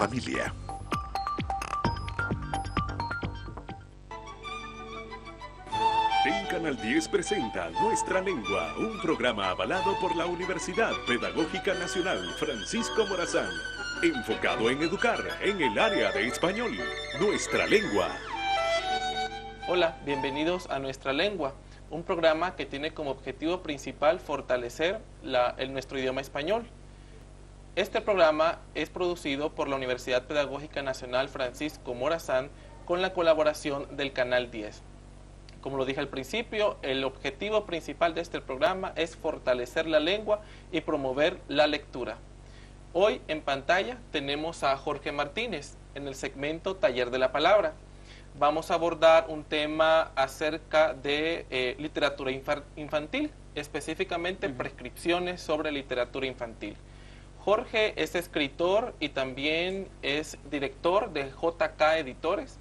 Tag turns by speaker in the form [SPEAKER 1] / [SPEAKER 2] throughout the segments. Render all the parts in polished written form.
[SPEAKER 1] familia. En Canal 10 presenta Nuestra Lengua, un programa avalado por la Universidad Pedagógica Nacional Francisco Morazán, enfocado en educar en el área de español. Nuestra Lengua.
[SPEAKER 2] Hola, bienvenidos a Nuestra Lengua, un programa que tiene como objetivo principal fortalecer nuestro idioma español. Este programa es producido por la Universidad Pedagógica Nacional Francisco Morazán con la colaboración del Canal 10. Como lo dije al principio, el objetivo principal de este programa es fortalecer la lengua y promover la lectura. Hoy en pantalla tenemos a Jorge Martínez en el segmento Taller de la Palabra. Vamos a abordar un tema acerca de literatura infantil, específicamente prescripciones sobre literatura infantil. Jorge es escritor y también es director de JK Editores.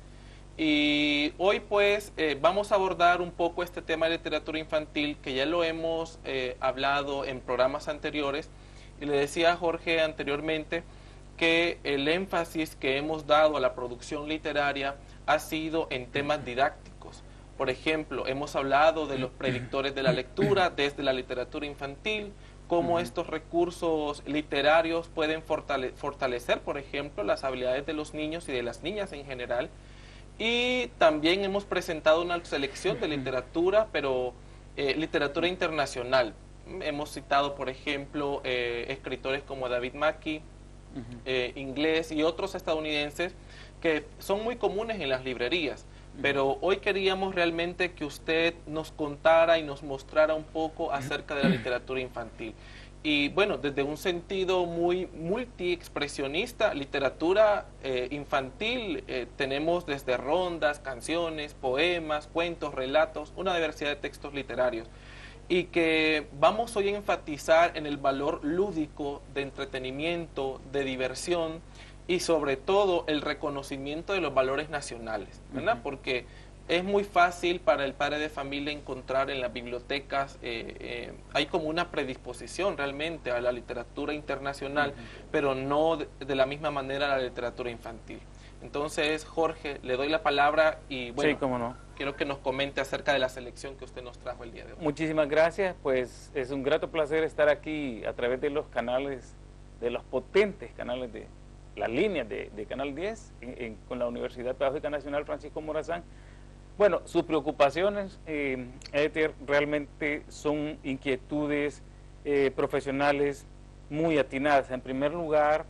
[SPEAKER 2] Y hoy pues vamos a abordar un poco este tema de literatura infantil que ya lo hemos hablado en programas anteriores. Y le decía a Jorge anteriormente que el énfasis que hemos dado a la producción literaria ha sido en temas didácticos. Por ejemplo, hemos hablado de los predictores de la lectura desde la literatura infantil, cómo estos recursos literarios pueden fortalecer, por ejemplo, las habilidades de los niños y de las niñas en general. Y también hemos presentado una selección de literatura, pero literatura internacional. Hemos citado, por ejemplo, escritores como David Mackey, inglés y otros estadounidenses que son muy comunes en las librerías. Pero hoy queríamos realmente que usted nos contara y nos mostrara un poco acerca de la literatura infantil. Y bueno, desde un sentido muy multiexpresionista, literatura infantil, tenemos desde rondas, canciones, poemas, cuentos, relatos, una diversidad de textos literarios. Y que vamos hoy a enfatizar en el valor lúdico, de entretenimiento, de diversión y sobre todo el reconocimiento de los valores nacionales, ¿verdad? Porque es muy fácil para el padre de familia encontrar en las bibliotecas, hay como una predisposición realmente a la literatura internacional, pero no de la misma manera a la literatura infantil. Entonces, Jorge, le doy la palabra y bueno,
[SPEAKER 3] sí, cómo no.
[SPEAKER 2] Quiero que nos comente acerca de la selección que usted nos trajo el día de hoy.
[SPEAKER 3] Muchísimas gracias, pues es un grato placer estar aquí a través de los canales, de los potentes canales de las líneas de Canal 10 con la Universidad Pedagógica Nacional Francisco Morazán. Bueno, sus preocupaciones, realmente son inquietudes profesionales muy atinadas. En primer lugar,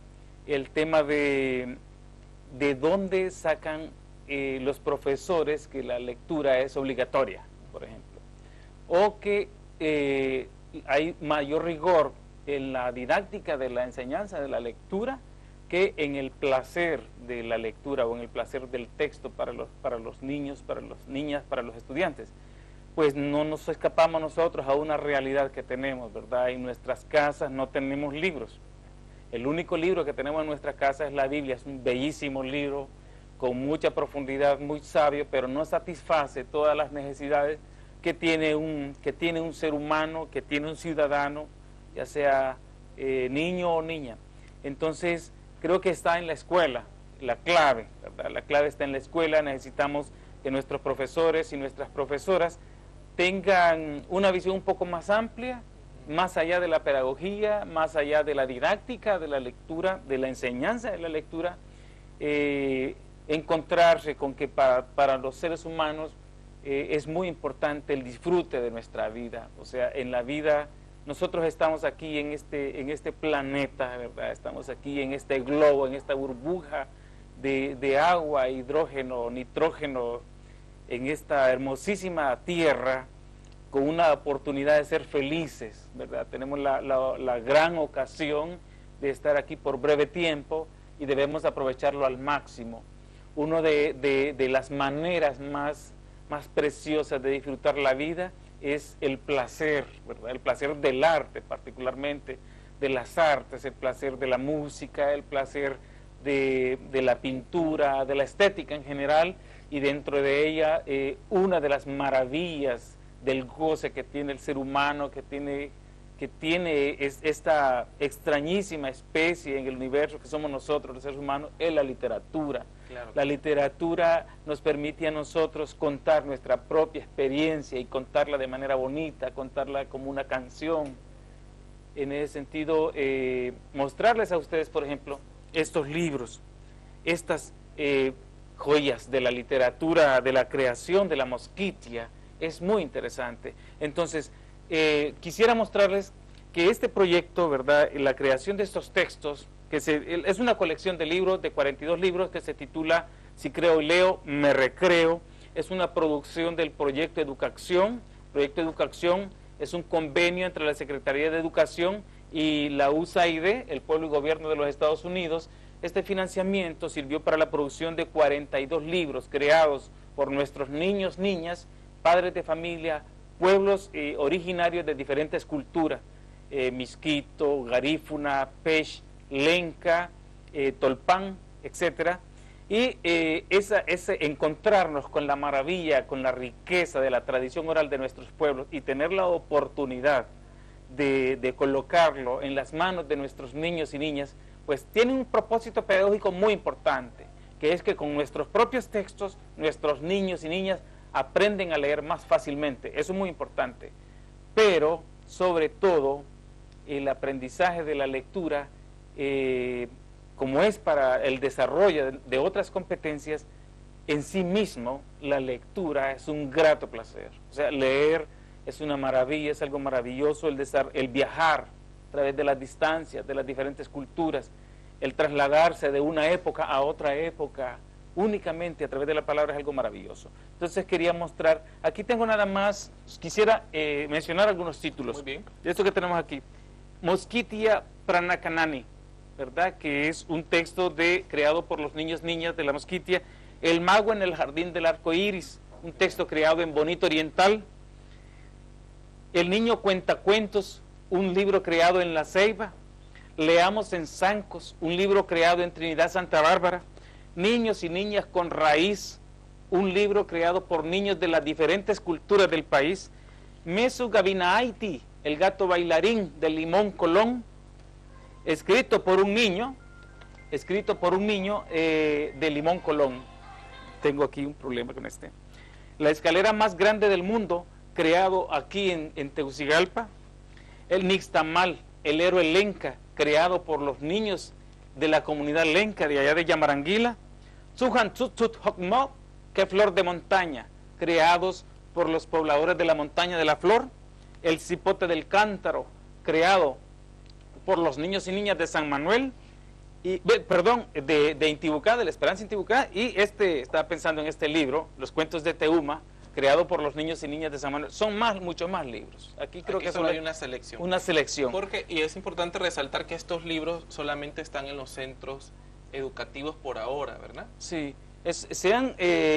[SPEAKER 3] el tema de dónde sacan los profesores que la lectura es obligatoria, por ejemplo, o que hay mayor rigor en la didáctica de la enseñanza de la lectura que en el placer de la lectura o en el placer del texto para los niños, para las niñas, para los estudiantes. Pues no nos escapamos nosotros a una realidad que tenemos, ¿verdad? En nuestras casas no tenemos libros. El único libro que tenemos en nuestra casa es la Biblia, es un bellísimo libro con mucha profundidad, muy sabio, pero no satisface todas las necesidades que tiene un ser humano, que tiene un ciudadano, ya sea niño o niña. Entonces, creo que está en la escuela, la clave, ¿verdad? La clave está en la escuela. Necesitamos que nuestros profesores y nuestras profesoras tengan una visión un poco más amplia, más allá de la pedagogía, más allá de la didáctica, de la lectura, de la enseñanza de la lectura, encontrarse con que para los seres humanos es muy importante el disfrute de nuestra vida. O sea, en la vida nosotros estamos aquí en este planeta, ¿verdad? Estamos aquí en este globo, en esta burbuja de agua, hidrógeno, nitrógeno, en esta hermosísima tierra, con una oportunidad de ser felices, ¿verdad? Tenemos la gran ocasión de estar aquí por breve tiempo y debemos aprovecharlo al máximo. Una de las maneras más preciosas de disfrutar la vida es el placer, ¿verdad? El placer del arte particularmente, de las artes, el placer de la música, el placer de la pintura, de la estética en general, y dentro de ella una de las maravillas del goce que tiene el ser humano, que que tiene esta extrañísima especie en el universo que somos nosotros, los seres humanos, es la literatura.
[SPEAKER 2] Claro.
[SPEAKER 3] La literatura nos permite a nosotros contar nuestra propia experiencia y contarla de manera bonita, contarla como una canción. En ese sentido, mostrarles a ustedes, por ejemplo, estos libros, estas joyas de la literatura, de la creación de la Mosquitia, es muy interesante. Entonces, quisiera mostrarles que este proyecto, ¿verdad?, la creación de estos textos, que es una colección de libros, de 42 libros, que se titula Si creo y leo, me recreo. Es una producción del Proyecto Educación. Proyecto Educación es un convenio entre la Secretaría de Educación y la USAID, el Pueblo y Gobierno de los Estados Unidos. Este financiamiento sirvió para la producción de 42 libros creados por nuestros niños, niñas, padres de familia, pueblos originarios de diferentes culturas, Miskito, Garífuna, Pech, Lenca, Tolpan, etcétera. Y ese encontrarnos con la maravilla, con la riqueza de la tradición oral de nuestros pueblos y tener la oportunidad de colocarlo en las manos de nuestros niños y niñas, pues tiene un propósito pedagógico muy importante, que es que con nuestros propios textos, nuestros niños y niñas aprenden a leer más fácilmente. Eso es muy importante. Pero, sobre todo, el aprendizaje de la lectura, como es para el desarrollo de otras competencias, en sí mismo la lectura es un grato placer. O sea, leer es una maravilla, es algo maravilloso, el viajar a través de las distancias, de las diferentes culturas, el trasladarse de una época a otra época, únicamente a través de la palabra, es algo maravilloso. Entonces quería mostrar, aquí tengo nada más, quisiera mencionar algunos títulos.
[SPEAKER 2] Muy bien.
[SPEAKER 3] De esto que tenemos aquí. Mosquitia Pranakanani, ¿verdad? Que es un texto creado por los niños niñas de la Mosquitia. El mago en el jardín del arco iris, un texto creado en Bonito Oriental. El niño cuenta cuentos, un libro creado en La Ceiba. Leamos en Zancos, un libro creado en Trinidad Santa Bárbara. Niños y niñas con raíz, un libro creado por niños de las diferentes culturas del país. Mesu Gavinaiti, el gato bailarín de Limón Colón, escrito por un niño de Limón Colón. Tengo aquí un problema con este. La escalera más grande del mundo, creado aquí en Tegucigalpa. El Nixtamal, el héroe lenca, creado por los niños de la comunidad lenca de allá de Yamaranguila. Tsuhan Tsutut Hokmo, que flor de montaña, creados por los pobladores de la montaña de la flor. El cipote del cántaro, creado por los niños y niñas de San Manuel, de Intibucá, de la Esperanza Intibucá. Y estaba pensando en este libro, Los cuentos de Teuma, creado por los niños y niñas de San Manuel. Son muchos más libros. Aquí creo que
[SPEAKER 2] solo hay una selección.
[SPEAKER 3] Una selección.
[SPEAKER 2] Y es importante resaltar que estos libros solamente están en los centros educativos por ahora, ¿verdad? Sí. Se han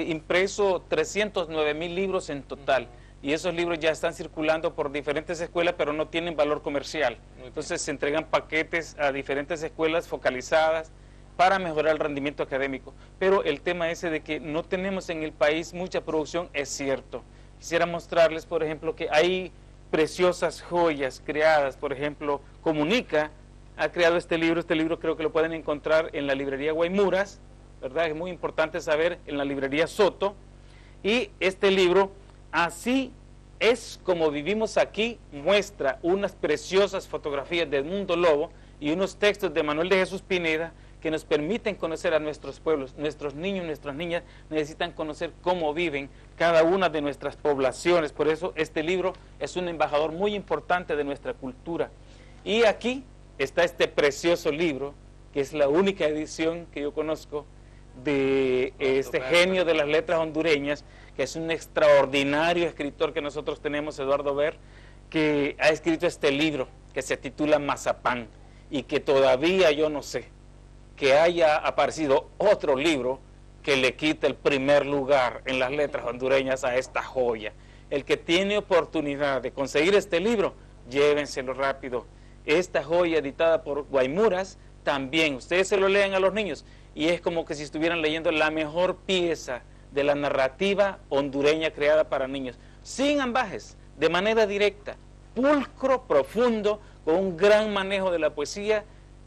[SPEAKER 2] impreso 309,000 libros en total. Y esos libros ya están circulando por diferentes escuelas, pero no tienen valor comercial. Entonces se entregan paquetes a diferentes escuelas focalizadas para mejorar el rendimiento académico. Pero el tema ese de que no tenemos en el país mucha producción es cierto. Quisiera mostrarles, por ejemplo, que hay preciosas joyas creadas. Por ejemplo, Comunica ha creado este libro creo que lo pueden encontrar en la librería Guaymuras, ¿verdad? Es muy importante saber, en la librería Soto. Y este libro, Así es como vivimos aquí, muestra unas preciosas fotografías de Edmundo Lobo y unos textos de Manuel de Jesús Pineda que nos permiten conocer a nuestros pueblos. Nuestros niños, nuestras niñas necesitan conocer cómo viven cada una de nuestras poblaciones. Por eso este libro es un embajador muy importante de nuestra cultura. Y aquí está este precioso libro, que es la única edición que yo conozco de este genio de las letras hondureñas, que es un extraordinario escritor que nosotros tenemos, Eduardo Ver, que ha escrito este libro que se titula Mazapán, y que todavía yo no sé que haya aparecido otro libro que le quite el primer lugar en las letras hondureñas a esta joya. El que tiene oportunidad de conseguir este libro, llévenselo rápido. Esta joya editada por Guaymuras, también, ustedes se lo lean a los niños, y es como que si estuvieran leyendo la mejor pieza de la narrativa hondureña creada para niños, sin ambajes, de manera directa,
[SPEAKER 3] pulcro, profundo, con un gran manejo de la poesía.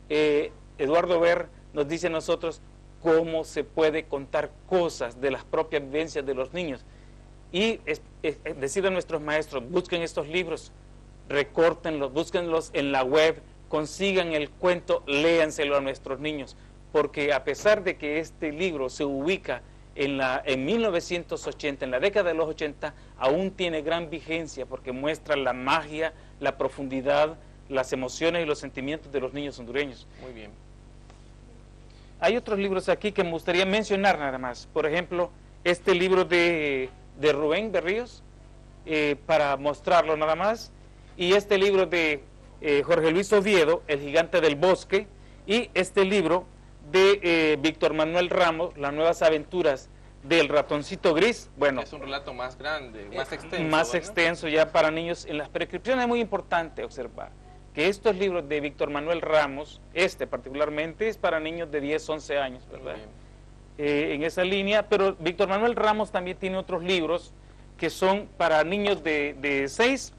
[SPEAKER 3] Eduardo Ver nos dice a nosotros cómo se puede contar cosas de las propias vivencias de los niños. Y decir a nuestros maestros, busquen estos libros, recórtenlos, búsquenlos en la web, consigan el cuento, léanselo a nuestros niños, porque a pesar de que este libro se ubica en 1980, en la década de los 80, aún tiene gran vigencia porque muestra la magia, la profundidad, las emociones y los sentimientos de los niños hondureños.
[SPEAKER 2] Muy bien.
[SPEAKER 3] Hay otros libros aquí que me gustaría mencionar nada más. Por ejemplo, este libro de Rubén Berríos, para mostrarlo nada más, y este libro de Jorge Luis Oviedo, El gigante del bosque, y este libro de Víctor Manuel Ramos, Las nuevas aventuras del ratoncito gris. Bueno,
[SPEAKER 2] es un relato más grande, más extenso.
[SPEAKER 3] Más
[SPEAKER 2] ¿verdad?
[SPEAKER 3] extenso ya para niños. En las prescripciones es muy importante observar que estos libros de Víctor Manuel Ramos, particularmente, es para niños de 10, 11 años, ¿verdad? En esa línea, pero Víctor Manuel Ramos también tiene otros libros que son para niños de 6,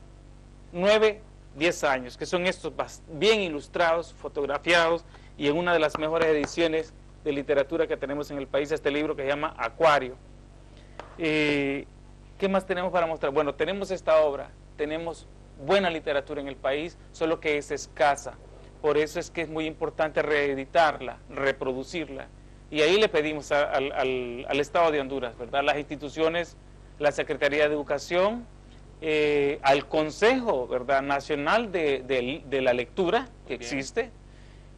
[SPEAKER 3] 9, 10 años, que son estos bien ilustrados, fotografiados, y en una de las mejores ediciones de literatura que tenemos en el país, este libro que se llama Acuario. ¿Qué más tenemos para mostrar? Bueno, tenemos esta obra, tenemos buena literatura en el país, solo que es escasa. Por eso es que es muy importante reeditarla, reproducirla. Y ahí le pedimos al Estado de Honduras, ¿verdad? Las instituciones, la Secretaría de Educación, al Consejo, ¿verdad?, Nacional de la Lectura, que existe,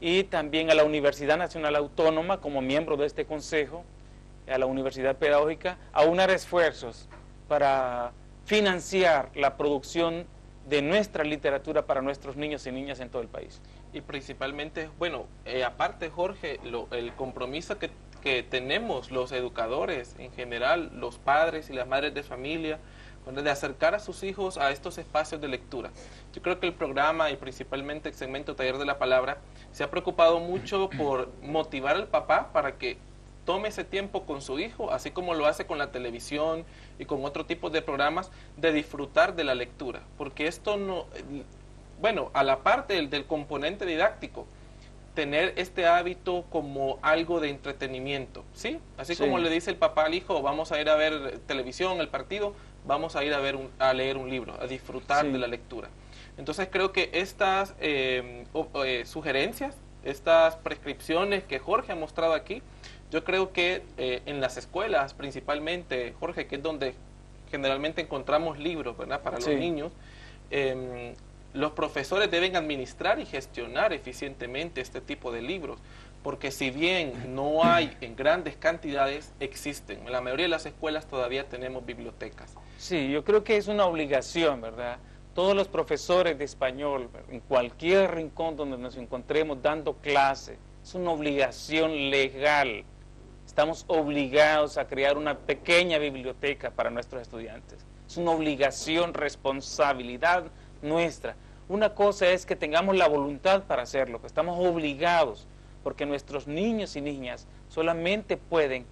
[SPEAKER 3] y también a la Universidad Nacional Autónoma, como miembro de este consejo, a la Universidad Pedagógica, a unar esfuerzos para financiar la producción de nuestra literatura para nuestros niños y niñas en todo el país.
[SPEAKER 2] Y principalmente, bueno, aparte, Jorge, el compromiso que tenemos los educadores en general, los padres y las madres de familia, de acercar a sus hijos a estos espacios de lectura. Yo creo que el programa y principalmente el segmento Taller de la Palabra se ha preocupado mucho por motivar al papá para que tome ese tiempo con su hijo, así como lo hace con la televisión y con otro tipo de programas, de disfrutar de la lectura, porque esto no, bueno, a la parte del componente didáctico, tener este hábito como algo de entretenimiento, ¿sí? Así como le dice el papá al hijo, vamos a ir a ver televisión, el partido, vamos a ir a leer un libro, a disfrutar de la lectura. Entonces creo que estas sugerencias, estas prescripciones que Jorge ha mostrado aquí, yo creo que en las escuelas principalmente, Jorge, que es donde generalmente encontramos libros, ¿verdad?, para los niños, los profesores deben administrar y gestionar eficientemente este tipo de libros, porque si bien no hay en grandes cantidades, existen. En la mayoría de las escuelas todavía tenemos bibliotecas.
[SPEAKER 3] Sí, yo creo que es una obligación, ¿verdad? Todos los profesores de español, en cualquier rincón donde nos encontremos dando clase, es una obligación legal. Estamos obligados a crear una pequeña biblioteca para nuestros estudiantes. Es una obligación, responsabilidad nuestra. Una cosa es que tengamos la voluntad para hacerlo, que estamos obligados, porque nuestros niños y niñas solamente pueden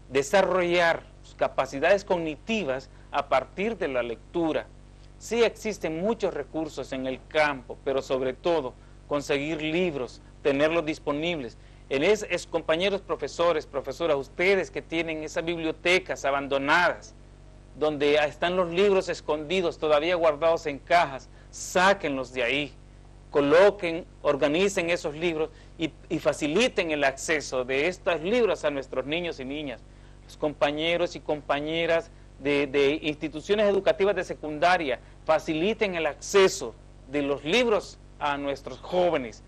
[SPEAKER 3] desarrollar sus capacidades cognitivas a partir de la lectura. Sí existen muchos recursos en el campo, pero sobre todo conseguir libros, tenerlos disponibles. Compañeros profesores, profesoras, ustedes que tienen esas bibliotecas abandonadas, donde están los libros escondidos, todavía guardados en cajas, sáquenlos de ahí, coloquen, organicen esos libros y faciliten el acceso de estos libros a nuestros niños y niñas. Los compañeros y compañeras de instituciones educativas de secundaria, faciliten el acceso de los libros a nuestros jóvenes,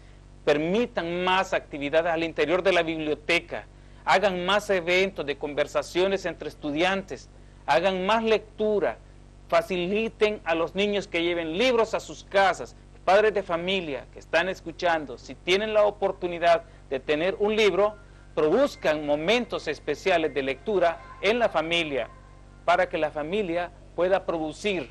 [SPEAKER 3] permitan más actividades al interior de la biblioteca, hagan más eventos de conversaciones entre estudiantes, hagan más lectura, faciliten a los niños que lleven libros a sus casas. Padres de familia que están escuchando, si tienen la oportunidad de tener un libro, produzcan momentos especiales de lectura en la familia, para que la familia pueda producir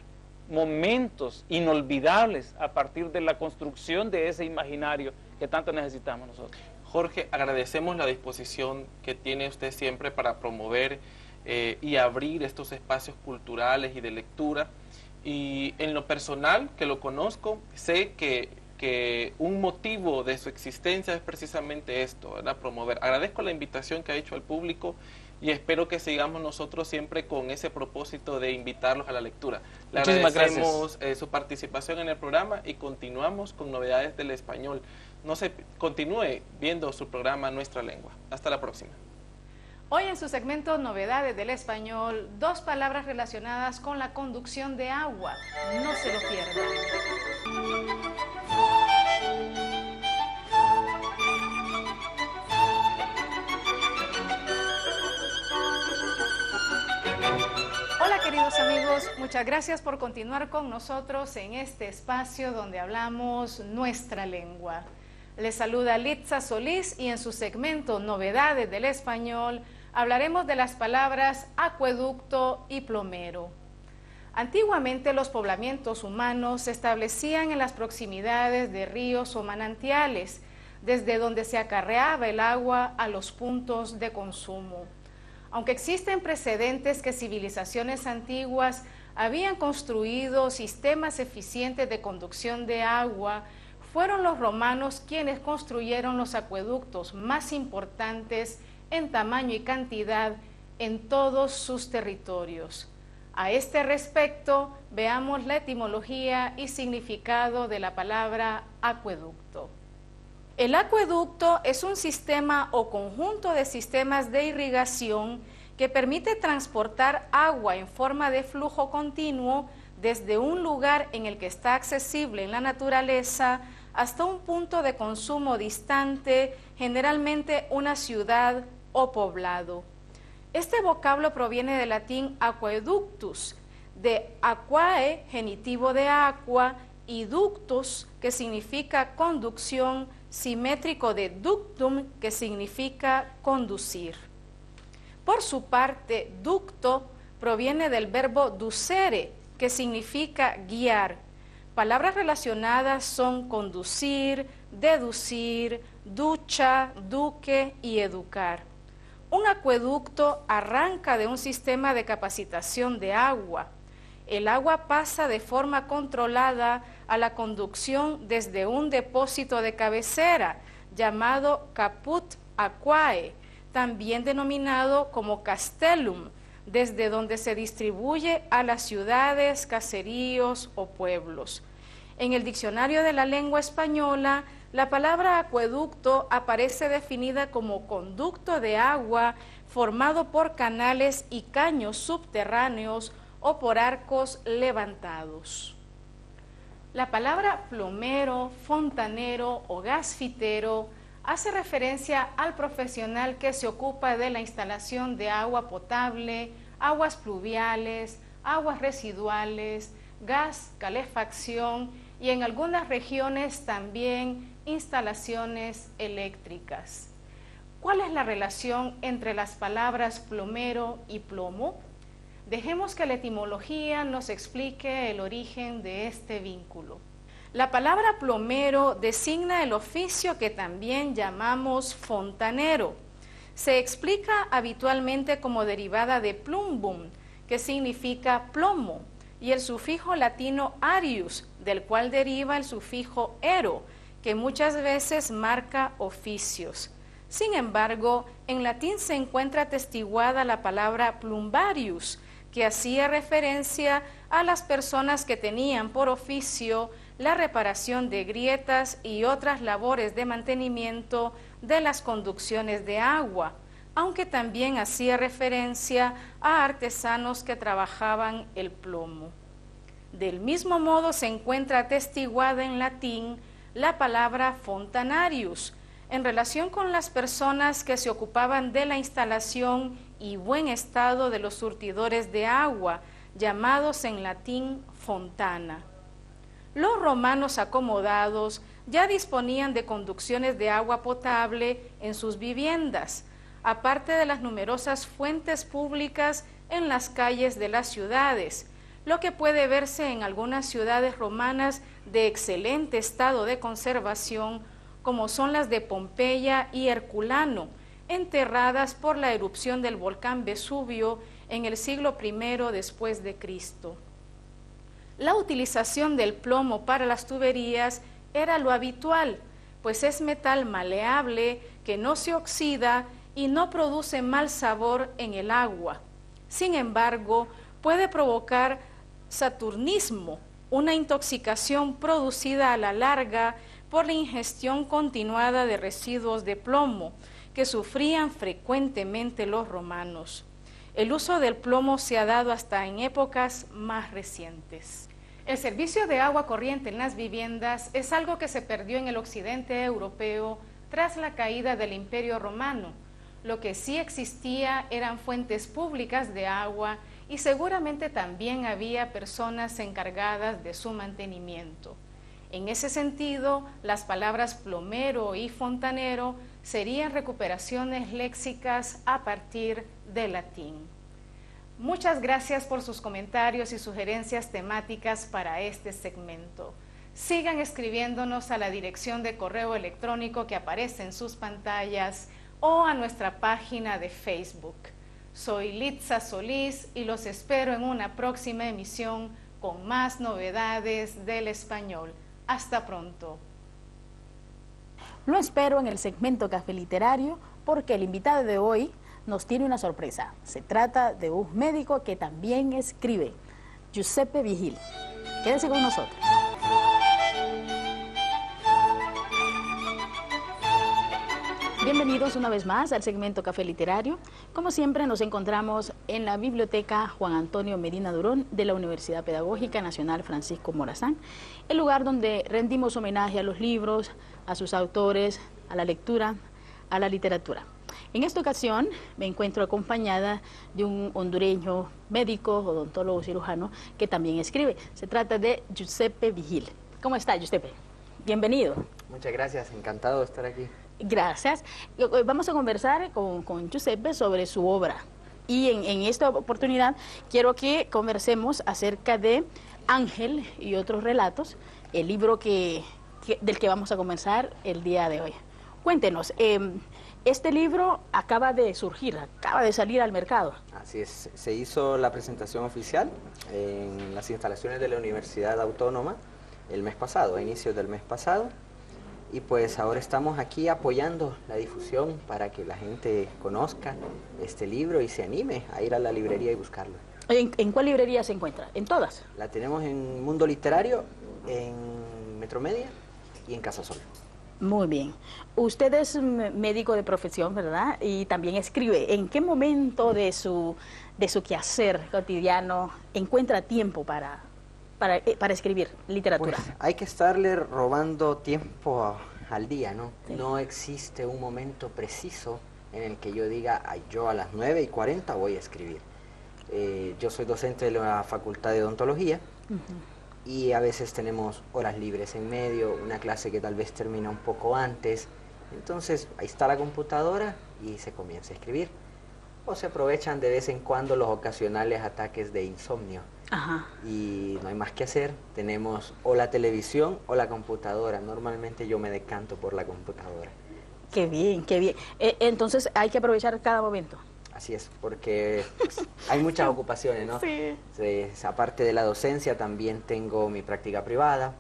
[SPEAKER 3] momentos inolvidables a partir de la construcción de ese imaginario que tanto necesitamos nosotros.
[SPEAKER 2] Jorge, agradecemos la disposición que tiene usted siempre para promover y abrir estos espacios culturales y de lectura. Y en lo personal, que lo conozco, sé que un motivo de su existencia es precisamente esto, ¿verdad? Promover. Agradezco la invitación que ha hecho al público y espero que sigamos nosotros siempre con ese propósito de invitarlos a la lectura. Le
[SPEAKER 3] Muchísimas
[SPEAKER 2] agradecemos su participación en el programa y continuamos con novedades del español. No se continúe viendo su programa Nuestra Lengua. Hasta la próxima.
[SPEAKER 4] Hoy en su segmento Novedades del Español, 2 palabras relacionadas con la conducción de agua. No se lo pierdan. Hola queridos amigos, muchas gracias por continuar con nosotros en este espacio donde hablamos nuestra lengua. Les saluda Litza Solís y en su segmento Novedades del Español hablaremos de las palabras acueducto y plomero. Antiguamente los poblamientos humanos se establecían en las proximidades de ríos o manantiales, desde donde se acarreaba el agua a los puntos de consumo. Aunque existen precedentes que civilizaciones antiguas habían construido sistemas eficientes de conducción de agua, fueron los romanos quienes construyeron los acueductos más importantes en tamaño y cantidad en todos sus territorios. A este respecto, veamos la etimología y significado de la palabra acueducto. El acueducto es un sistema o conjunto de sistemas de irrigación que permite transportar agua en forma de flujo continuo desde un lugar en el que está accesible en la naturaleza hasta un punto de consumo distante, generalmente una ciudad o poblado. Este vocablo proviene del latín aqueductus, de aquae, genitivo de aqua, y ductus, que significa conducción, simétrico de ductum, que significa conducir. Por su parte, ducto proviene del verbo ducere, que significa guiar. Palabras relacionadas son conducir, deducir, ducha, duque y educar. Un acueducto arranca de un sistema de capacitación de agua. El agua pasa de forma controlada a la conducción desde un depósito de cabecera llamado caput aquae, también denominado como castellum, desde donde se distribuye a las ciudades, caseríos o pueblos. En el diccionario de la lengua española, la palabra acueducto aparece definida como conducto de agua formado por canales y caños subterráneos o por arcos levantados. La palabra plomero, fontanero o gasfitero hace referencia al profesional que se ocupa de la instalación de agua potable, aguas pluviales, aguas residuales, gas, calefacción y en algunas regiones también instalaciones eléctricas. ¿Cuál es la relación entre las palabras plomero y plomo? Dejemos que la etimología nos explique el origen de este vínculo. La palabra plomero designa el oficio que también llamamos fontanero. Se explica habitualmente como derivada de plumbum, que significa plomo, y el sufijo latino arius, del cual deriva el sufijo ero, que muchas veces marca oficios. Sin embargo, en latín se encuentra atestiguada la palabra plumbarius, que hacía referencia a las personas que tenían por oficio la reparación de grietas y otras labores de mantenimiento de las conducciones de agua, aunque también hacía referencia a artesanos que trabajaban el plomo. Del mismo modo se encuentra atestiguada en latín la palabra fontanarius, en relación con las personas que se ocupaban de la instalación y buen estado de los surtidores de agua, llamados en latín fontana. Los romanos acomodados ya disponían de conducciones de agua potable en sus viviendas, aparte de las numerosas fuentes públicas en las calles de las ciudades, lo que puede verse en algunas ciudades romanas de excelente estado de conservación, como son las de Pompeya y Herculano, enterradas por la erupción del volcán Vesubio en el siglo I después de Cristo. la utilización del plomo para las tuberías era lo habitual, pues es metal maleable que no se oxida y no produce mal sabor en el agua. Sin embargo, puede provocar saturnismo, una intoxicación producida a la larga por la ingestión continuada de residuos de plomo que sufrían frecuentemente los romanos. El uso del plomo se ha dado hasta en épocas más recientes. El servicio de agua corriente en las viviendas es algo que se perdió en el occidente europeo tras la caída del Imperio Romano. Lo que sí existía eran fuentes públicas de agua y seguramente también había personas encargadas de su mantenimiento. En ese sentido, las palabras plomero y fontanero serían recuperaciones léxicas a partir del latín. Muchas gracias por sus comentarios y sugerencias temáticas para este segmento. Sigan escribiéndonos a la dirección de correo electrónico que aparece en sus pantallas o a nuestra página de Facebook. Soy Litza Solís y los espero en una próxima emisión con más novedades del español. Hasta pronto.
[SPEAKER 5] Lo espero en el segmento Café Literario porque el invitado de hoy nos tiene una sorpresa. Se trata de un médico que también escribe, Giuseppe Vigil. Quédese con nosotros. Bienvenidos una vez más al segmento Café Literario. Como siempre nos encontramos en la Biblioteca Juan Antonio Medina Durón de la Universidad Pedagógica Nacional Francisco Morazán, el lugar donde rendimos homenaje a los libros, a sus autores, a la lectura, a la literatura. En esta ocasión me encuentro acompañada de un hondureño médico, odontólogo cirujano, que también escribe. Se trata de Giuseppe Vigil. ¿Cómo está, Giuseppe? Bienvenido.
[SPEAKER 6] Muchas gracias, encantado de estar aquí.
[SPEAKER 5] Gracias. Vamos a conversar con Giuseppe sobre su obra. Y en esta oportunidad quiero que conversemos acerca de Ángel y otros relatos, el libro del que vamos a conversar el día de hoy. Cuéntenos, este libro acaba de surgir, acaba de salir al mercado.
[SPEAKER 6] Así es, se hizo la presentación oficial en las instalaciones de la Universidad Autónoma el mes pasado, a inicios del mes pasado. Y pues ahora estamos aquí apoyando la difusión para que la gente conozca este libro y se anime a ir a la librería y buscarlo.
[SPEAKER 5] ¿En cuál librería se encuentra? ¿En todas?
[SPEAKER 6] La tenemos en Mundo Literario, en Metromedia y en Casa Sol.
[SPEAKER 5] Muy bien. Usted es médico de profesión, ¿verdad? Y también escribe. ¿En qué momento de su quehacer cotidiano encuentra tiempo para escribir literatura?
[SPEAKER 6] Pues hay que estarle robando tiempo al día, ¿no?
[SPEAKER 5] Sí.
[SPEAKER 6] No existe un momento preciso en el que yo diga, "Ay, yo a las 9:40 voy a escribir". Yo soy docente de la Facultad de Odontología y a veces tenemos horas libres en medio, una clase que tal vez termina un poco antes. Entonces ahí está la computadora y se comienza a escribir. O se aprovechan de vez en cuando los ocasionales ataques de insomnio.
[SPEAKER 5] Ajá.
[SPEAKER 6] Y no hay más que hacer, tenemos o la televisión o la computadora. Normalmente yo me decanto por la computadora.
[SPEAKER 5] Qué bien, qué bien. Entonces hay que aprovechar cada momento.
[SPEAKER 6] Así es, porque pues, hay muchas ocupaciones, ¿no?
[SPEAKER 5] Sí.
[SPEAKER 6] Aparte de la docencia, también tengo mi práctica privada.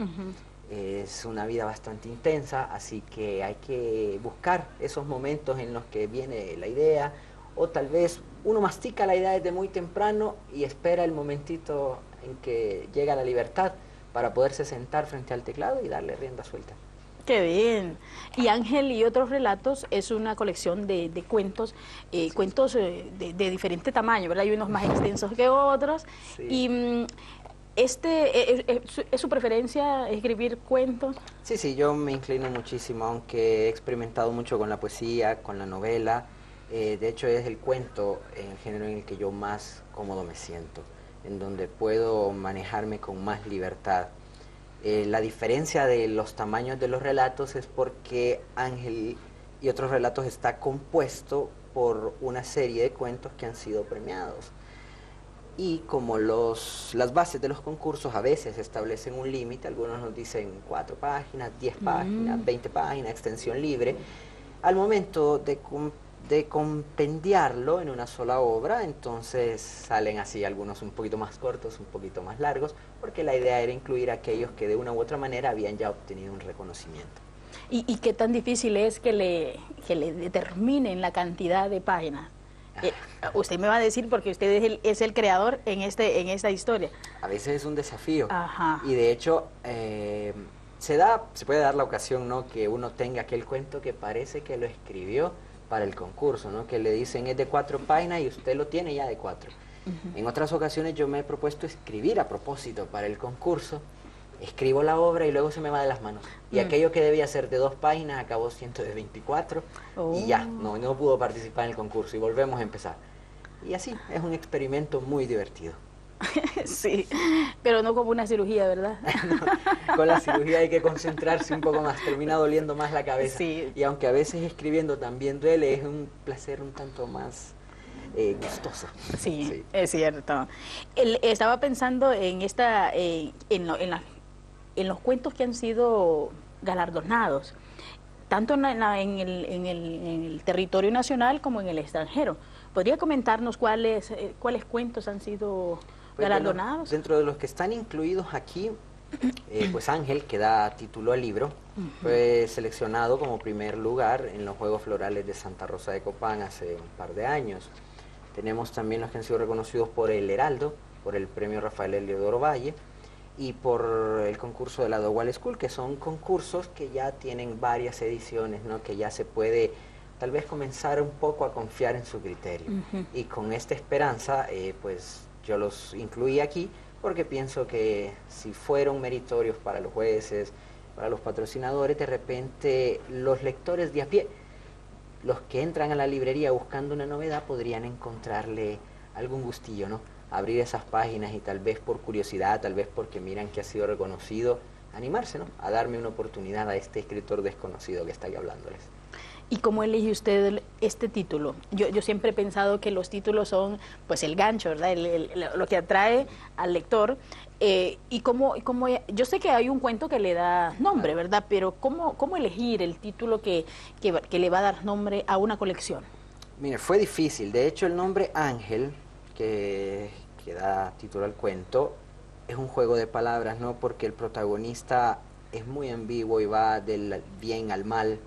[SPEAKER 6] Es una vida bastante intensa, así que hay que buscar esos momentos en los que viene la idea, o tal vez uno mastica la idea desde muy temprano y espera el momentito en que llega la libertad para poderse sentar frente al teclado y darle rienda suelta.
[SPEAKER 5] Qué bien. Y Ángel y otros relatos es una colección de cuentos, cuentos de diferente tamaño, ¿verdad? Hay unos más extensos que otros.
[SPEAKER 6] Sí.
[SPEAKER 5] Y ¿es su preferencia escribir cuentos?
[SPEAKER 6] Sí, yo me inclino muchísimo, aunque he experimentado mucho con la poesía, con la novela. De hecho es el cuento el género en el que yo más cómodo me siento, en donde puedo manejarme con más libertad. La diferencia de los tamaños de los relatos es porque Ángel y otros relatos está compuesto por una serie de cuentos que han sido premiados. Y como las bases de los concursos a veces establecen un límite, algunos nos dicen 4 páginas, 10 páginas, 20 páginas, extensión libre. Al momento de de compendiarlo en una sola obra, entonces salen así algunos un poquito más cortos, un poquito más largos, porque la idea era incluir a aquellos que de una u otra manera habían ya obtenido un reconocimiento.
[SPEAKER 5] ¿Y qué tan difícil es que le determinen la cantidad de páginas? Usted me va a decir, porque usted es el creador en esta historia.
[SPEAKER 6] A veces es un desafío.
[SPEAKER 5] Ajá.
[SPEAKER 6] Y de hecho se puede dar la ocasión, ¿no?, que uno tenga aquel cuento que parece que lo escribió para el concurso, ¿no?, que le dicen es de 4 páginas y usted lo tiene ya de 4. En otras ocasiones yo me he propuesto escribir a propósito para el concurso, escribo la obra y luego se me va de las manos. Y aquello que debía ser de 2 páginas acabó siendo de 24 y ya, no pudo participar en el concurso y volvemos a empezar. Y así, es un experimento muy divertido.
[SPEAKER 5] Sí, pero no como una cirugía, ¿verdad?
[SPEAKER 6] No, con la cirugía hay que concentrarse un poco más, termina doliendo más la cabeza.
[SPEAKER 5] Sí.
[SPEAKER 6] Y aunque a veces escribiendo también duele, es un placer un tanto más gustoso.
[SPEAKER 5] Sí,
[SPEAKER 6] Sí,
[SPEAKER 5] es cierto. Estaba pensando en los cuentos que han sido galardonados, tanto en el territorio nacional como en el extranjero. ¿Podría comentarnos cuáles cuentos han sido galardonados?
[SPEAKER 6] Bueno, dentro de los que están incluidos aquí, pues Ángel, que da título al libro, fue seleccionado como primer lugar en los Juegos Florales de Santa Rosa de Copán hace un par de años. Tenemos también los que han sido reconocidos por el Heraldo, por el premio Rafael Heliodoro Valle y por el concurso de la Dogual School, que son concursos que ya tienen varias ediciones, ¿no?, que ya se puede tal vez comenzar un poco a confiar en su criterio. Y con esta esperanza, pues yo los incluí aquí porque pienso que si fueron meritorios para los jueces, para los patrocinadores, de repente los lectores de a pie, los que entran a la librería buscando una novedad, podrían encontrarle algún gustillo, ¿no? Abrir esas páginas y tal vez por curiosidad, tal vez porque miran que ha sido reconocido, animarse, ¿no?, a darme una oportunidad a este escritor desconocido que está aquí hablándoles.
[SPEAKER 5] ¿Y cómo elige usted este título? Yo siempre he pensado que los títulos son pues el gancho, ¿verdad? Lo que atrae al lector. Y yo sé que hay un cuento que le da nombre, ¿verdad? Pero ¿cómo elegir el título que le va a dar nombre a una colección?
[SPEAKER 6] Mire, fue difícil. De hecho, el nombre Ángel, que da título al cuento, es un juego de palabras, ¿no? Porque el protagonista es muy ambiguo y va del bien al mal.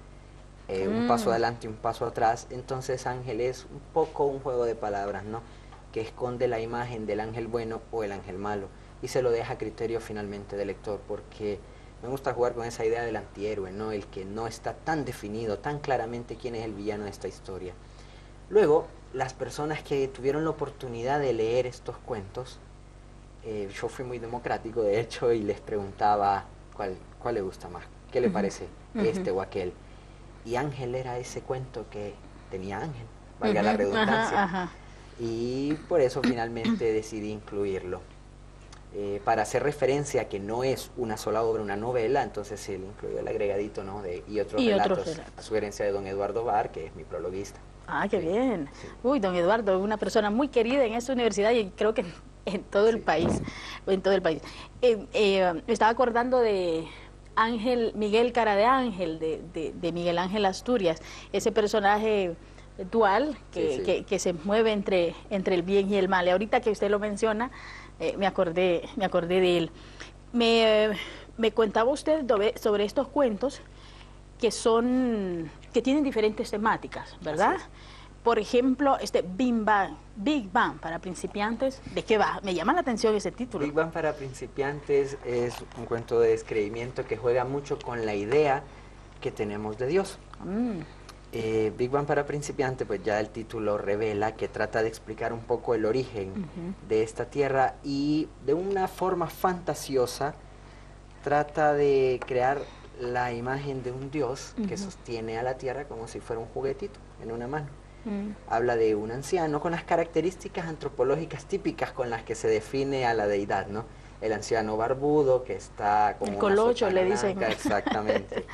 [SPEAKER 6] Un paso adelante y un paso atrás. Entonces Ángel es un poco un juego de palabras, ¿no?, que esconde la imagen del ángel bueno o el ángel malo y se lo deja a criterio finalmente del lector, porque me gusta jugar con esa idea del antihéroe, ¿no?, el que no está tan definido, tan claramente quién es el villano de esta historia. Luego, las personas que tuvieron la oportunidad de leer estos cuentos, yo fui muy democrático de hecho y les preguntaba cuál le gusta más, qué le parece este o aquel. Y Ángel era ese cuento que tenía ángel, valga la redundancia. Y por eso finalmente decidí incluirlo. Para hacer referencia a que no es una sola obra, una novela, entonces se le incluyó el agregadito, ¿no?, y otros relatos, a sugerencia de don Eduardo Bar, que es mi prologuista.
[SPEAKER 5] Ah, qué bien. Sí. Uy, don Eduardo, una persona muy querida en esta universidad y creo que en todo el país. En todo el país. Me estaba acordando de Miguel Cara de Ángel, de Miguel Ángel Asturias, ese personaje dual que se mueve entre el bien y el mal. Y ahorita que usted lo menciona, me acordé de él. Me contaba usted sobre estos cuentos que tienen diferentes temáticas, ¿verdad? Por ejemplo, Big Bang para principiantes, ¿de qué va? Me llama la atención ese título.
[SPEAKER 6] Big Bang para principiantes es un cuento de descreimiento que juega mucho con la idea que tenemos de Dios. Big Bang para principiantes, pues ya el título revela que trata de explicar un poco el origen de esta Tierra y de una forma fantasiosa trata de crear la imagen de un Dios que sostiene a la Tierra como si fuera un juguetito en una mano. Habla de un anciano con las características antropológicas típicas con las que se define a la deidad, ¿no? El anciano barbudo que está como
[SPEAKER 5] el colocho, le dicen.
[SPEAKER 6] Exactamente.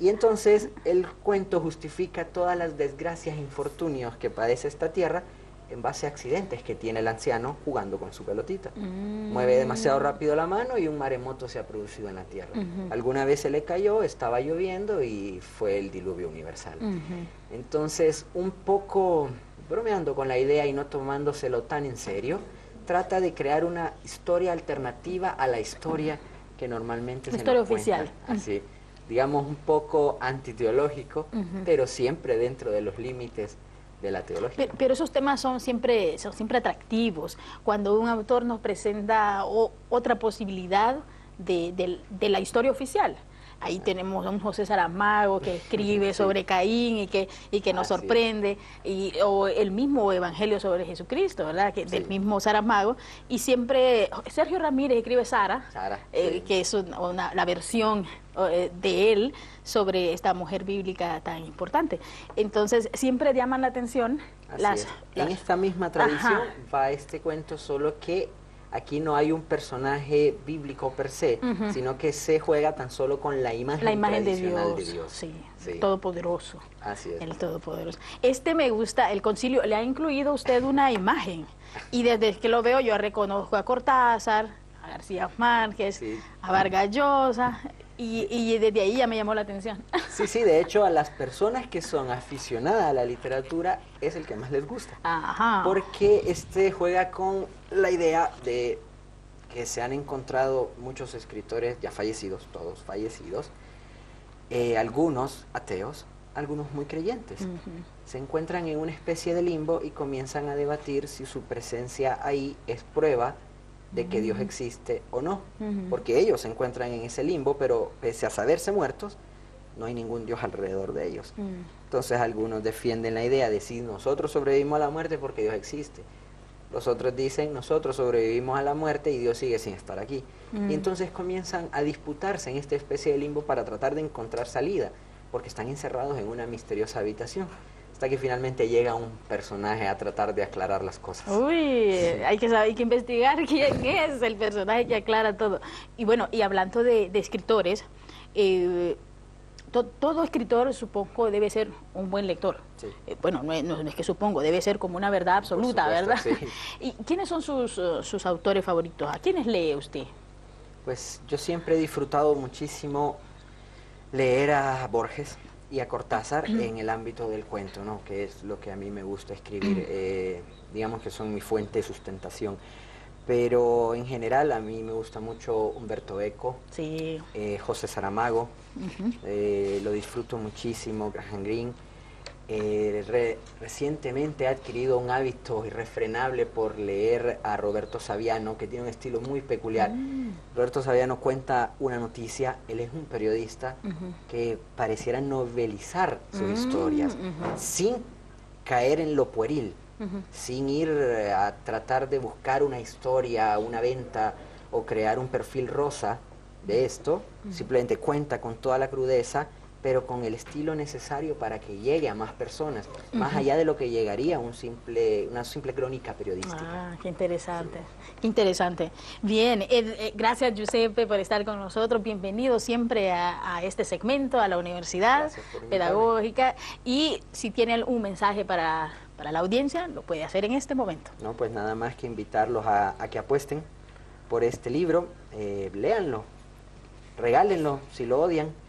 [SPEAKER 6] Y entonces el cuento justifica todas las desgracias e infortunios que padece esta tierra en base a accidentes que tiene el anciano jugando con su pelotita. Mueve demasiado rápido la mano y un maremoto se ha producido en la Tierra. Alguna vez se le cayó, estaba lloviendo y fue el diluvio universal. Entonces, un poco bromeando con la idea y no tomándoselo tan en serio, trata de crear una historia alternativa a la historia que normalmente se nos cuenta.
[SPEAKER 5] Oficial.
[SPEAKER 6] Así, digamos un poco antiteológico, pero siempre dentro de los límites de la teología.
[SPEAKER 5] Pero esos temas son siempre atractivos. Cuando un autor nos presenta otra posibilidad de la historia oficial. Ahí tenemos a un José Saramago que escribe sobre Caín y que nos sorprende, o el mismo Evangelio sobre Jesucristo, ¿verdad? Del mismo Saramago. Y siempre Sergio Ramírez escribe Sara, que es la versión de él sobre esta mujer bíblica tan importante. Entonces siempre llaman la atención
[SPEAKER 6] en esta misma tradición va este cuento, solo que aquí no hay un personaje bíblico per se, sino que se juega tan solo con la imagen tradicional de Dios.
[SPEAKER 5] Sí, Todopoderoso.
[SPEAKER 6] Así es.
[SPEAKER 5] El Todopoderoso. Me gusta, el concilio, le ha incluido usted una imagen, y desde que lo veo yo reconozco a Cortázar, a García Márquez, a Vargas Llosa, y desde ahí ya me llamó la atención.
[SPEAKER 6] Sí, de hecho a las personas que son aficionadas a la literatura es el que más les gusta. Porque juega con la idea de que se han encontrado muchos escritores ya fallecidos, todos fallecidos, algunos ateos, algunos muy creyentes. Se encuentran en una especie de limbo y comienzan a debatir si su presencia ahí es prueba de que Dios existe o no, porque ellos se encuentran en ese limbo, pero pese a saberse muertos, no hay ningún Dios alrededor de ellos. Entonces algunos defienden la idea de si nosotros sobrevivimos a la muerte porque Dios existe. Los otros dicen, nosotros sobrevivimos a la muerte y Dios sigue sin estar aquí. Y entonces comienzan a disputarse en esta especie de limbo para tratar de encontrar salida, porque están encerrados en una misteriosa habitación. Hasta que finalmente llega un personaje a tratar de aclarar las cosas.
[SPEAKER 5] Hay que investigar quién es el personaje que aclara todo. Y bueno, y hablando de escritores, todo escritor, supongo, debe ser un buen lector. Bueno, no es que supongo, debe ser como una verdad absoluta, ¿verdad? ¿Y quiénes son sus autores favoritos? ¿A quiénes lee usted?
[SPEAKER 6] Pues yo siempre he disfrutado muchísimo leer a Borges y a Cortázar en el ámbito del cuento, ¿no? Que es lo que a mí me gusta escribir, digamos que son mi fuente de sustentación. Pero en general a mí me gusta mucho Humberto Eco, José Saramago, lo disfruto muchísimo, Graham Greene. Recientemente he adquirido un hábito irrefrenable por leer a Roberto Saviano, que tiene un estilo muy peculiar. Roberto Saviano cuenta una noticia, él es un periodista que pareciera novelizar sus historias, sin caer en lo pueril, sin ir a tratar de buscar una historia, una venta o crear un perfil rosa de esto, simplemente cuenta con toda la crudeza, pero con el estilo necesario para que llegue a más personas, más allá de lo que llegaría una simple crónica periodística.
[SPEAKER 5] Qué interesante, qué interesante. Bien, gracias Giuseppe por estar con nosotros, bienvenido siempre a este segmento, a la Universidad Pedagógica, y si tiene un mensaje para la audiencia, lo puede hacer en este momento.
[SPEAKER 6] No, pues nada más que invitarlos a que apuesten por este libro, léanlo, regálenlo si lo odian,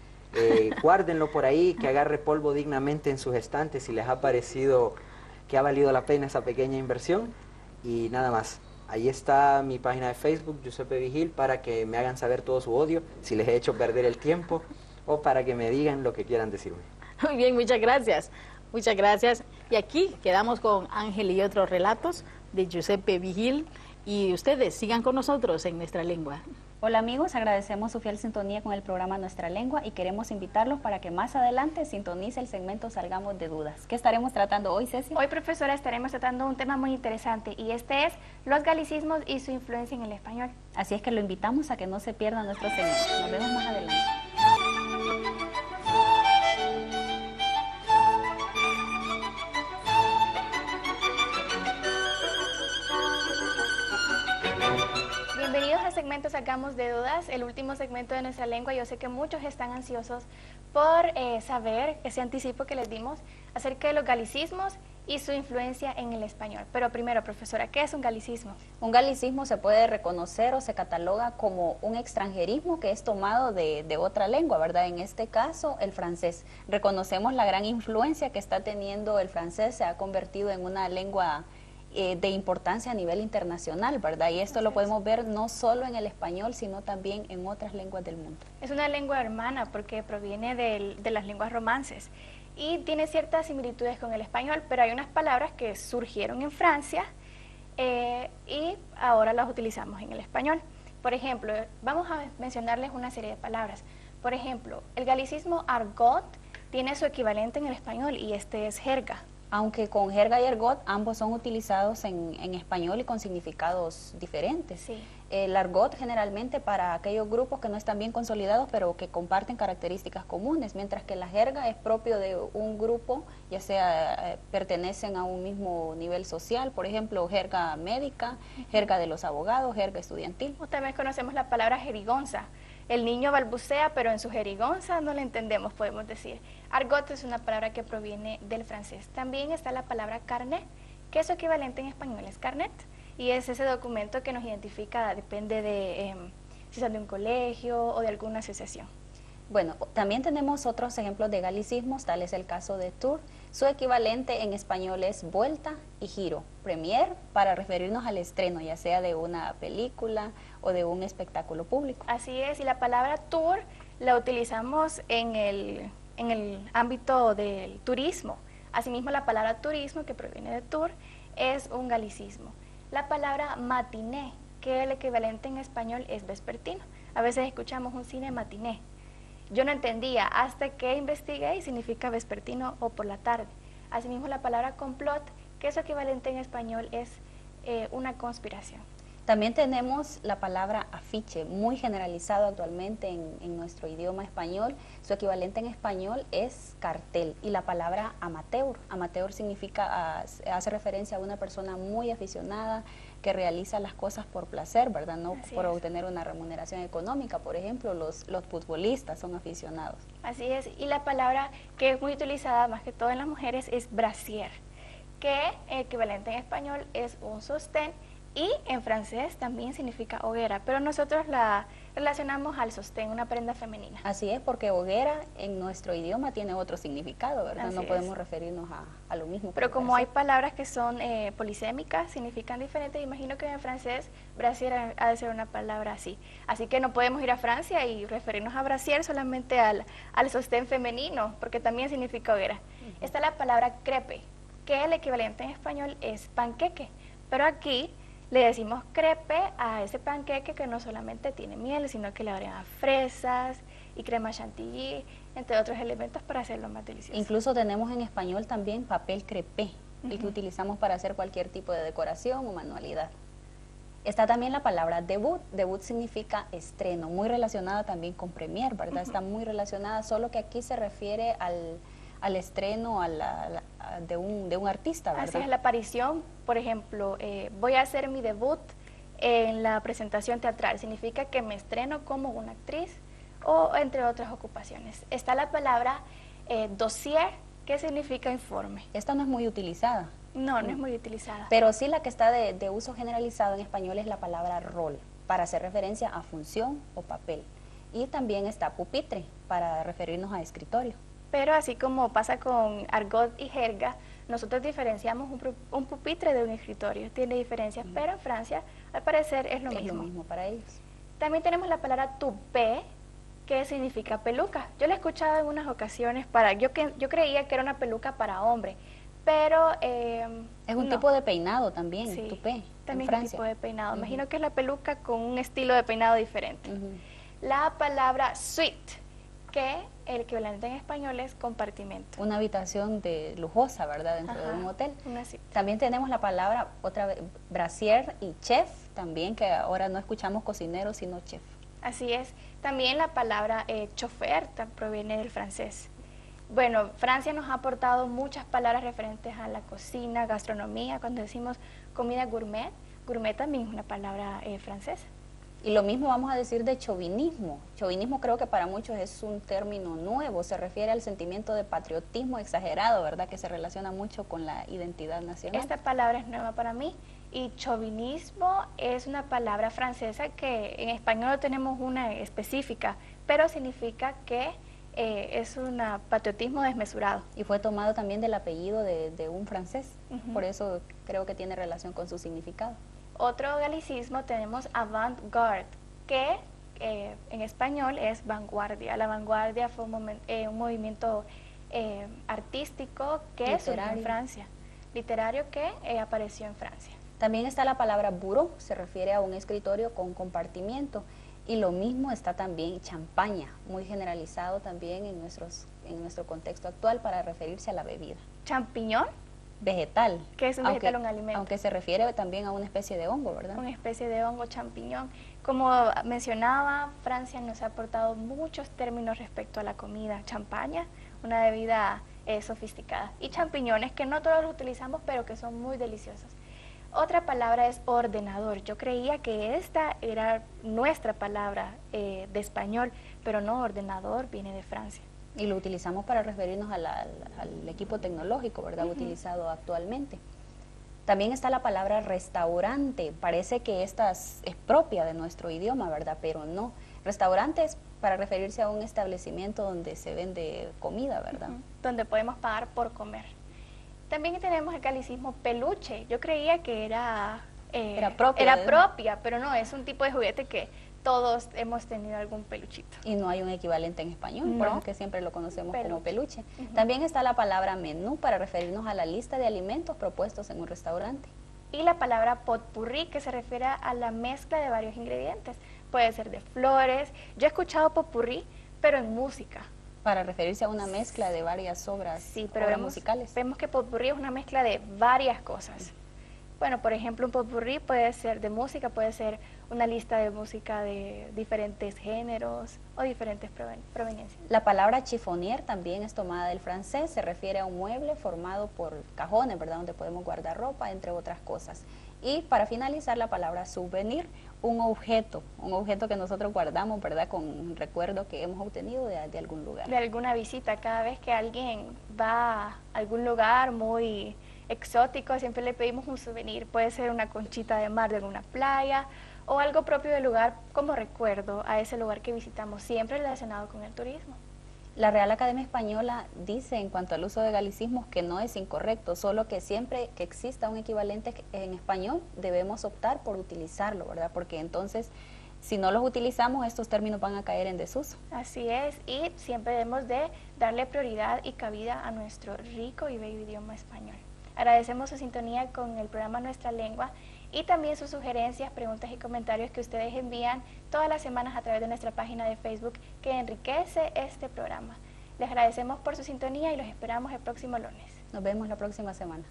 [SPEAKER 6] guárdenlo por ahí, que agarre polvo dignamente en sus estantes si les ha parecido que ha valido la pena esa pequeña inversión. Y nada más, ahí está mi página de Facebook, Giuseppe Vigil, para que me hagan saber todo su odio, si les he hecho perder el tiempo, o para que me digan lo que quieran decirme.
[SPEAKER 5] Muy bien, muchas gracias. Muchas gracias. Y aquí quedamos con Ángel y otros relatos de Giuseppe Vigil. Y ustedes sigan con nosotros en Nuestra Lengua.
[SPEAKER 7] Hola amigos, agradecemos su fiel sintonía con el programa Nuestra Lengua y queremos invitarlos para que más adelante sintonice el segmento Salgamos de Dudas. ¿Qué estaremos tratando hoy, Ceci?
[SPEAKER 8] Hoy, profesora, estaremos tratando un tema muy interesante y este es los galicismos y su influencia en el español.
[SPEAKER 7] Así es que lo invitamos a que no se pierda nuestro segmento. Nos vemos más adelante.
[SPEAKER 8] Bienvenidos al segmento Sacamos de Dudas, el último segmento de Nuestra Lengua. Yo sé que muchos están ansiosos por saber ese anticipo que les dimos acerca de los galicismos y su influencia en el español. Pero primero, profesora, ¿qué es un galicismo?
[SPEAKER 7] Un galicismo se puede reconocer o se cataloga como un extranjerismo que es tomado de otra lengua, ¿verdad? En este caso, el francés. Reconocemos la gran influencia que está teniendo el francés, se ha convertido en una lengua de importancia a nivel internacional, ¿verdad? Y esto lo podemos ver no solo en el español, sino también en otras lenguas del mundo.
[SPEAKER 8] Es una lengua hermana porque proviene de las lenguas romances y tiene ciertas similitudes con el español, pero hay unas palabras que surgieron en Francia y ahora las utilizamos en el español. Por ejemplo, vamos a mencionarles una serie de palabras. Por ejemplo, el galicismo argot tiene su equivalente en el español y este es jerga.
[SPEAKER 7] Aunque con jerga y argot ambos son utilizados en español y con significados diferentes.
[SPEAKER 8] Sí.
[SPEAKER 7] El argot generalmente para aquellos grupos que no están bien consolidados pero que comparten características comunes, mientras que la jerga es propio de un grupo, ya sea pertenecen a un mismo nivel social, por ejemplo, jerga médica, jerga de los abogados, jerga estudiantil.
[SPEAKER 8] O también conocemos la palabra jerigonza. El niño balbucea, pero en su jerigonza no le entendemos, podemos decir. Argot es una palabra que proviene del francés. También está la palabra carnet, que es su equivalente en español es carnet, y es ese documento que nos identifica, depende de si son de un colegio o de alguna asociación.
[SPEAKER 7] Bueno, también tenemos otros ejemplos de galicismos, tal es el caso de tour. Su equivalente en español es vuelta y giro. Premier para referirnos al estreno, ya sea de una película o de un espectáculo público.
[SPEAKER 8] Así es, y la palabra tour la utilizamos en el ámbito del turismo. Asimismo, la palabra turismo, que proviene de tour, es un galicismo. La palabra matiné, que el equivalente en español es vespertino. A veces escuchamos un cine matiné. Yo no entendía hasta que investigué y significa vespertino o por la tarde. Asimismo, la palabra complot, que su equivalente en español es una conspiración.
[SPEAKER 7] También tenemos la palabra afiche, muy generalizado actualmente en nuestro idioma español. Su equivalente en español es cartel. Y la palabra amateur. Amateur significa, hace referencia a una persona muy aficionada que realiza las cosas por placer, ¿verdad? No por obtener una remuneración económica. Por ejemplo, los futbolistas son aficionados.
[SPEAKER 8] Así es. Y la palabra que es muy utilizada más que todo en las mujeres es brasier, que equivalente en español es un sostén. Y en francés también significa hoguera, pero nosotros la relacionamos al sostén, una prenda femenina.
[SPEAKER 7] Así es, porque hoguera en nuestro idioma tiene otro significado, ¿verdad?
[SPEAKER 8] Así
[SPEAKER 7] no podemos referirnos a lo mismo.
[SPEAKER 8] Pero como hay palabras que son polisémicas, significan diferente, imagino que en francés brasier ha de ser una palabra así. Así que no podemos ir a Francia y referirnos a brasier solamente al sostén femenino, porque también significa hoguera. Está la palabra crepe, que el equivalente en español es panqueque, pero aquí le decimos crepe a ese panqueque que no solamente tiene miel, sino que le agrega fresas y crema chantilly, entre otros elementos para hacerlo más delicioso.
[SPEAKER 7] Incluso tenemos en español también papel crepé, el que utilizamos para hacer cualquier tipo de decoración o manualidad. Está también la palabra debut. Debut significa estreno, muy relacionada también con premier, ¿verdad? Está muy relacionada, solo que aquí se refiere al estreno de un artista, ¿verdad?
[SPEAKER 8] Así es, la aparición, por ejemplo, voy a hacer mi debut en la presentación teatral, significa que me estreno como una actriz o entre otras ocupaciones. Está la palabra dossier, que significa informe.
[SPEAKER 7] Esta no es muy utilizada.
[SPEAKER 8] No es muy utilizada.
[SPEAKER 7] Pero sí la que está de uso generalizado en español es la palabra rol, para hacer referencia a función o papel. Y también está pupitre, para referirnos a escritorio.
[SPEAKER 8] Pero así como pasa con argot y jerga, nosotros diferenciamos un pupitre de un escritorio. Tiene diferencias, pero en Francia, al parecer, es lo mismo.
[SPEAKER 7] Es lo mismo para ellos.
[SPEAKER 8] También tenemos la palabra toupé, que significa peluca. Yo la he escuchado en unas ocasiones yo creía que era una peluca para hombre, pero
[SPEAKER 7] es un tipo de peinado también,
[SPEAKER 8] sí,
[SPEAKER 7] toupé,
[SPEAKER 8] también
[SPEAKER 7] en
[SPEAKER 8] es un tipo de peinado. Imagino que es la peluca con un estilo de peinado diferente. La palabra suite, que el equivalente en español es compartimento.
[SPEAKER 7] Una habitación lujosa, ¿verdad? Dentro de un hotel. También tenemos la palabra, otra vez, brasier y chef, también, que ahora no escuchamos cocinero, sino chef.
[SPEAKER 8] Así es. También la palabra chofer proviene del francés. Bueno, Francia nos ha aportado muchas palabras referentes a la cocina, gastronomía. Cuando decimos comida gourmet, gourmet también es una palabra francesa.
[SPEAKER 7] Y lo mismo vamos a decir de chauvinismo. Chauvinismo creo que para muchos es un término nuevo, se refiere al sentimiento de patriotismo exagerado, ¿verdad? Que se relaciona mucho con la identidad nacional.
[SPEAKER 8] Esta palabra es nueva para mí y chauvinismo es una palabra francesa que en español no tenemos una específica, pero significa que es un patriotismo desmesurado.
[SPEAKER 7] Y fue tomado también del apellido de un francés, por eso creo que tiene relación con su significado.
[SPEAKER 8] Otro galicismo tenemos avant-garde, que en español es vanguardia. La vanguardia fue un movimiento artístico que surgió en Francia, literario que apareció en Francia. También está la palabra bureau, se refiere a un escritorio con compartimiento. Y lo mismo está también champaña, muy generalizado también en nuestro contexto actual para referirse a la bebida. ¿Champiñón? Vegetal. ¿Qué es un vegetal, un alimento? Aunque se refiere también a una especie de hongo, ¿verdad? Una especie de hongo, champiñón. Como mencionaba, Francia nos ha aportado muchos términos respecto a la comida. Champaña, una bebida sofisticada. Y champiñones, que no todos los utilizamos, pero que son muy deliciosos. Otra palabra es ordenador. Yo creía que esta era nuestra palabra de español, pero no, ordenador viene de Francia. Y lo utilizamos para referirnos al equipo tecnológico, ¿verdad? Utilizado actualmente. También está la palabra restaurante. Parece que esta es propia de nuestro idioma, ¿verdad? Pero no. Restaurante es para referirse a un establecimiento donde se vende comida, ¿verdad? Donde podemos pagar por comer. También tenemos el galicismo peluche. Yo creía que era propia, pero no, es un tipo de juguete que todos hemos tenido algún peluchito. Y no hay un equivalente en español, por eso es que siempre lo conocemos como peluche. También está la palabra menú para referirnos a la lista de alimentos propuestos en un restaurante. Y la palabra potpourri, que se refiere a la mezcla de varios ingredientes. Puede ser de flores. Yo he escuchado potpourri, pero en música. Para referirse a una mezcla de varias obras, musicales. Vemos que potpourri es una mezcla de varias cosas. Bueno, por ejemplo, un potpourri puede ser de música, puede ser una lista de música de diferentes géneros o diferentes proveniencias. La palabra chiffonier también es tomada del francés, se refiere a un mueble formado por cajones, ¿verdad?, donde podemos guardar ropa, entre otras cosas. Y para finalizar, la palabra souvenir, un objeto que nosotros guardamos, ¿verdad?, con un recuerdo que hemos obtenido de algún lugar. De alguna visita, cada vez que alguien va a algún lugar muy exótico, siempre le pedimos un souvenir. Puede ser una conchita de mar de alguna playa o algo propio del lugar como recuerdo a ese lugar que visitamos, siempre relacionado con el turismo. La Real Academia Española dice en cuanto al uso de galicismos que no es incorrecto, solo que siempre que exista un equivalente en español debemos optar por utilizarlo, ¿verdad? Porque entonces si no los utilizamos estos términos van a caer en desuso. Así es, y siempre debemos de darle prioridad y cabida a nuestro rico y bello idioma español. Agradecemos su sintonía con el programa Nuestra Lengua y también sus sugerencias, preguntas y comentarios que ustedes envían todas las semanas a través de nuestra página de Facebook que enriquece este programa. Les agradecemos por su sintonía y los esperamos el próximo lunes. Nos vemos la próxima semana.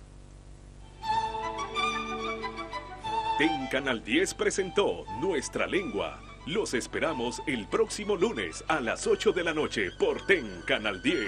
[SPEAKER 1] TEN Canal 10 presentó Nuestra Lengua. Los esperamos el próximo lunes a las 8 de la noche por TEN Canal 10.